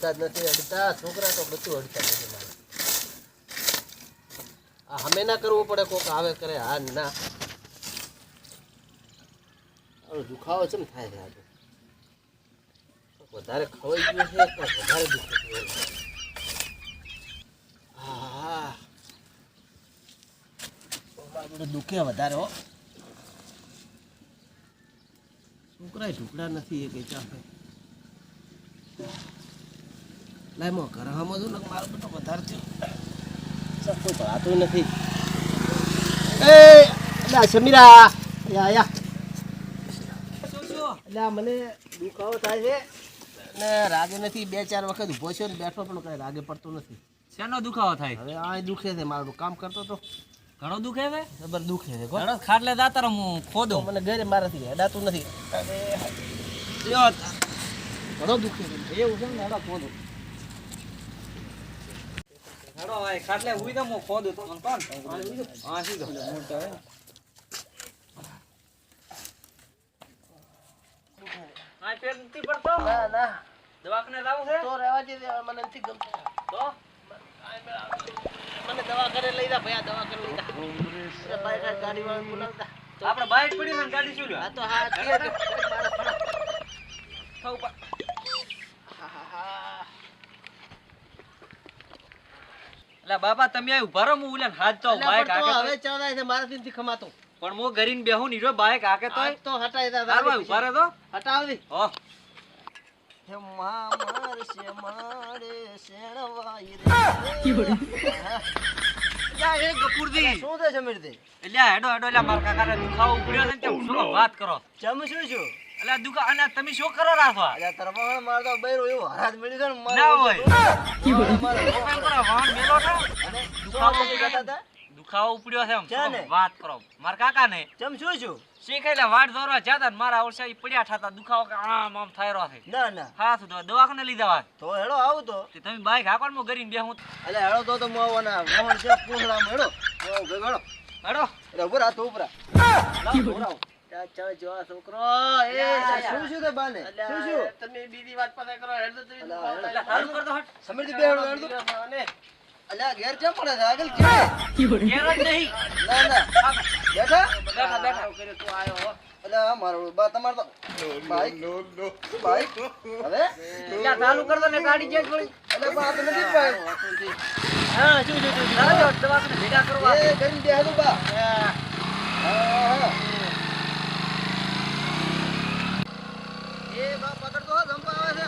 અડતા જ નથી અડતા છોકરા તો બધું અડતા નથી મારે આ હમે ના કરવું પડે કોક આવે કરે હા ના દુખાવો છે ને થાય છે આજે વધારે ખવાઈ ગયું છે તો વધારે દુખે હા દુખે વધારે હો છોકરા ઢુકડા નથી એ કઈ ચાલે લાય મો ઘર હમો છું ને મારો બેટો વધારે થયો સર કોઈ ભરાતું નથી એ અલ્યા સમીરા યા એટલે મને દુખાવો થાય છે ને રાગે નથી 2-4 વખત ઊભો છે ને બેઠો પણ કઈ રાગે પડતો નથી શેનો દુખાવો થાય હવે આ દુખે છે મારું કામ કરતો તો ઘણો દુખે છે જબર દુખે છે ઘણો ખાટલે દાતર હું ખોદું મને ઘરે મારાથી હેડાતું નથી લ્યો ઘણો દુખે છે એવું છે ને હેડા ખોદું હેડો ભાઈ ખાટલે ઉઈ તો હું ખોદું તો કોણ હા સીધો મોટો હે આ પેટ નથી પડતો ના ના દવાખાને લાવું છે તો રહેવા દે મને નથી ગમતું તો મને દવા કરે લઈ જા ભયા દવા કરે લઈ જા બાઈક ગાડી વાળા બોલાવતા આપણે બાઈક પડી ને ગાડી શું લ્યો આ તો હા તે મારા ફળા ખાવ પા એટલે બાપા તમે આ ઉભા રહો હું ઉલ્યા હાથ તો બાઈક આકે હવે ચડાય છે મારાથી નથી ખમાતો પણ હું ઘરીને બેહું નીરો બાઈક આકે તો હટાઈ દે તારવા ઉભા રહો તો હટાવ દે હો હે મામર સે મારે શેણવાઈ રે જા એ ગપુરજી શું છે સમીર દે એટલે હેડો હેડો એટલે માર કાકાને દુખાવો ઉપડ્યો છે ને તે શું વાત કરો જમ શું છું એટલે દુખા અને તમે શું કરો રાખવા અલ્યા તરવા મારતો બૈરો એવો હરાજ મળી છે ને ના હોય મારે વાહન મેલો છે અને દુખાવો કહેતા હતા દુખાવો ઉપડ્યો છે એમ ક્યાં ને? શું વાત કરો માર કાકા ને જમ શું છું શીખાયેલા વાટ દોરવા જતા ને મારા ઓરસા ઈ પડ્યા ઠાતા દુખાવો કે આમ આમ થાય રહ્યો છે ના ના હા તો દવાખાને લઈ જવા તો હેડો આવું તો તે તમે બાઈક હાકો ને હું ઘરીને બેહું અલ્યા હેડો તો હું આવવાના મોહન છે પૂછડા હેડો ભેગો હેડો હેડો એટલે ઉભો રાતો ઉપરા ચાલ જો છોકરો એ શું શું તે બાને શું શું તમે બીજી વાત પાસે કરો હેડ તો તમે ચાલુ કર દો હટ સમીરજી બે હેડ તો અલ્યા ઘેર કેમ પડે છે આગળ કે ઘેર જ નહીં ના ના બેઠા બેઠા કરે તું આયો હો અલ્યા મારો બા તમાર તો બાઈક બાઈક હવે એટલે ચાલુ કર દો ને ગાડી ચેક કરી અલ્યા બા તો નથી બાઈક હા શું ચાલો દવાખાને ભેગા કરવા એ કરીને બે હેડું બા હા એ બા પકડ તો જંપા આવે છે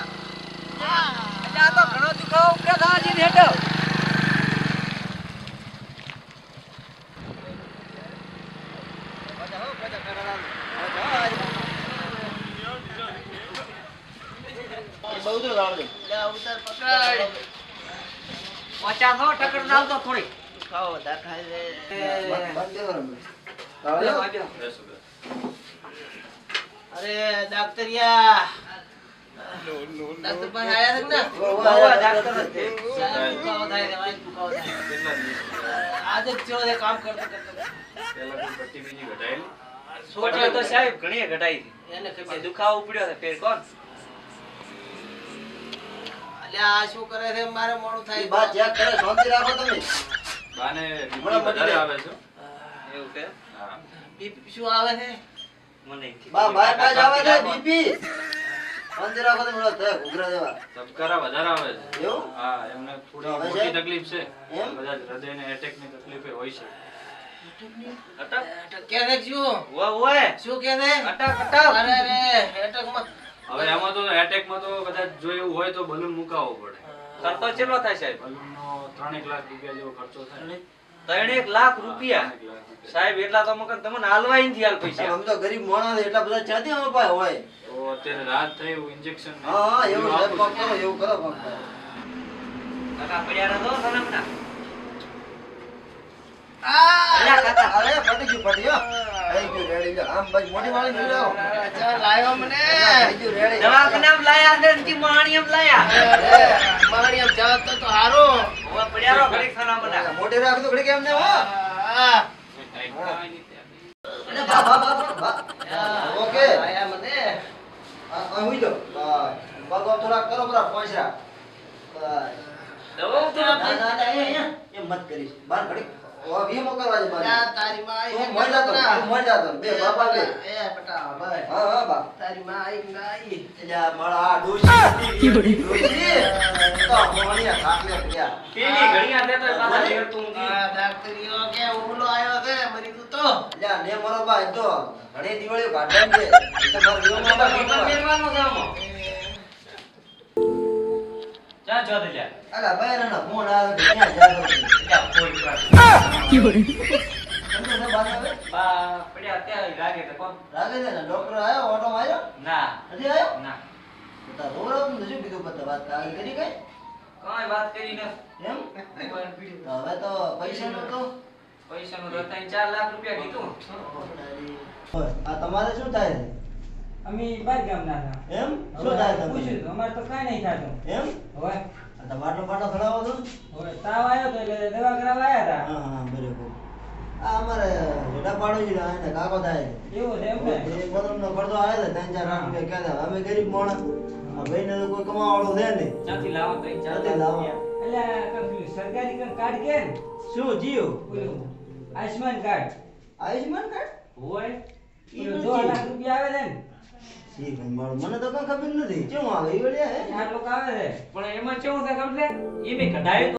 એટલે આ તો ઘણો દુખાવો ઉપડ્યો થાજી હેઠો બહુ તો લાવ દે લે ઉતાર પકડ પચાસ હો ટકર દાવ તો થોડી ખાઓ દાખાય રે અરે ડાક્ટરિયા ડાક્ટર પાસે આયા છે ને ડાક્ટર દુખાવો થાય રે વાય દુખાવો થાય આજે જો એ કામ કરતો પેલા તો પટ્ટી બીજી ઘટાયેલી છોકરા તો સાહેબ ઘણી ઘટાઈ એને છે ખબર દુખાવો ઉપડ્યો છે ફેર કોણ અલ્યા આ શું કરે છે મારે મોડું થાય બા ચેક કરે શાંતિ રાખો તમે બાને બીપી વધારે આવે છે એવું કે હા બીપી શું આવે છે મને બા માર પાસે આવે છે બીપી શાંતિ રાખો તમે થોડા ઉઘરા દેવા ધબકારા વધારે આવે છે એવું હા એમને થોડી હવે મોટી છે? તકલીફ છે એમ? કદાચ હૃદયને એટેકની તકલીફ હોય છે અટક અટક કે છે શું ઓય શું કે છે અટક અટક અરે રે અટક માં હવે એમાં તો એટેકમાં તો કદાચ જો એવું હોય તો બલૂન મુકાવવો પડે ખર્ચો કેટલો થાય સાહેબ બલૂનનો 3 લાખ રૂપિયા જેવો ખર્ચો થાય 3 લાખ રૂપિયા સાહેબ એટલા તો મગન તમને હાલવાય નથી હાલ પૈસા આમ તો ગરીબ માણસ એટલા બધા ચાતી અમાર પાસે હોય તો અત્યારે રાત થઈ એવું ઇન્જેક્શન હા હા એવું સાહેબ કામ કરો એવું કરો કામ કરો કાકા પડ્યા રહો તને મના આ કાકા અરે ફટી ગયું ફટી હો થઈ ગયું રેડી લ્યો આમ ભાઈ મોટી વાળી લઈ જાઓ ચાલ લાયો મને થઈ ગયું રેડી દવાખાનામ લાયા છે ને માણીમ લાયા મારી આમ જાત તો હારો હવે પડ્યા રહો ઘડીક ખાના મના મોટી રાખ તો ઘડી કેમ ને હો આ અરે બા બા બા ઓકે આયા મને આ હુઈ જો બા બા થોડા કરો બરા પોંચરા દવા તો ના ના ના અહીંયા એમ મત કરીશ બાર ઘડી ઓ વીમો કરવા છે બાર યા તારી માં આઈ તું મોઈ જાતો તું મોઈ જાતો બે બાપા બે એ બટા ભાઈ હા હા બા તારી માં આઈ ના આઈ એલા મળા ડોશી ડોશી તો મોણિયા ખાટલે પડ્યા પેલી ઘડિયા દેતો એ પાછા લેરતું નથી. આ ડાક્ટરીઓ કે ઉમલો આવ્યો છે મરી તું તો એલા ને મારો બા એ તો ઘણી દિવાળીઓ કાઢવાની છે તો માર વીમો બા મોટા ફેરવાનો છે આમાં. જા જો દે જા. અલા બૈરાનો ફોન આવે કે ક્યાં જાતો જા કોઈ પર. સમજો ને બાર આવે બા પડ્યા ત્યાં લાગે તો કોણ? રાગે છે ને ડોક્ટર આયો ઓટો માર્યો ના નથી આયો ના તો રોરો ને શું કીધું પતા વાત કાલ કરી કઈ કાંઈ વાત કરી ન. એમ તો હવે તો પૈસા નો તો પૈસાનું રતાઈને 4 લાખ રૂપિયા કીધું. આ તમારે શું થાય છે અમે બાર ગામના હતા. એમ શું થાય તમને પૂછ્યું તો અમારે તો કાંઈ નહીં થતું. એમ હવે આ તો બાટલો બાટલો ખડાવો છો હવે તાવ આવ્યો તો એટલે દવા કરાવવા આવ્યા હતા. હા હા બરાબર આ અમારે જેટા પાડોશી ના એને કાકો થાય છે એવું છે એમ ને? એ બદલનો પડતો આવે છે 3-4 લાખ રૂપિયા કહેતા અમે ગરીબ માણસ આ ભાઈને તો કોઈ કમાવાળો છે નહીં ક્યાંથી લાવો તો 4 ક્યાંથી લાખ લાવો? રૂપિયા. એટલે આ કંઈક સરકારી કંઈક કાર્ડ કે ને? શું જીવ ઓલું આયુષ્માન કાર્ડ. આયુષ્માન કાર્ડ હોય ઓલું 2 લાખ રૂપિયા આવે છે ને? જી ભાઈ મારું મને તો કઈ ખબર નથી કેમ આવે એ વળ્યા હે આટલું આવે છે. પણ એમાં કેવું થાય ખબર છે? એ મેં કઢાયું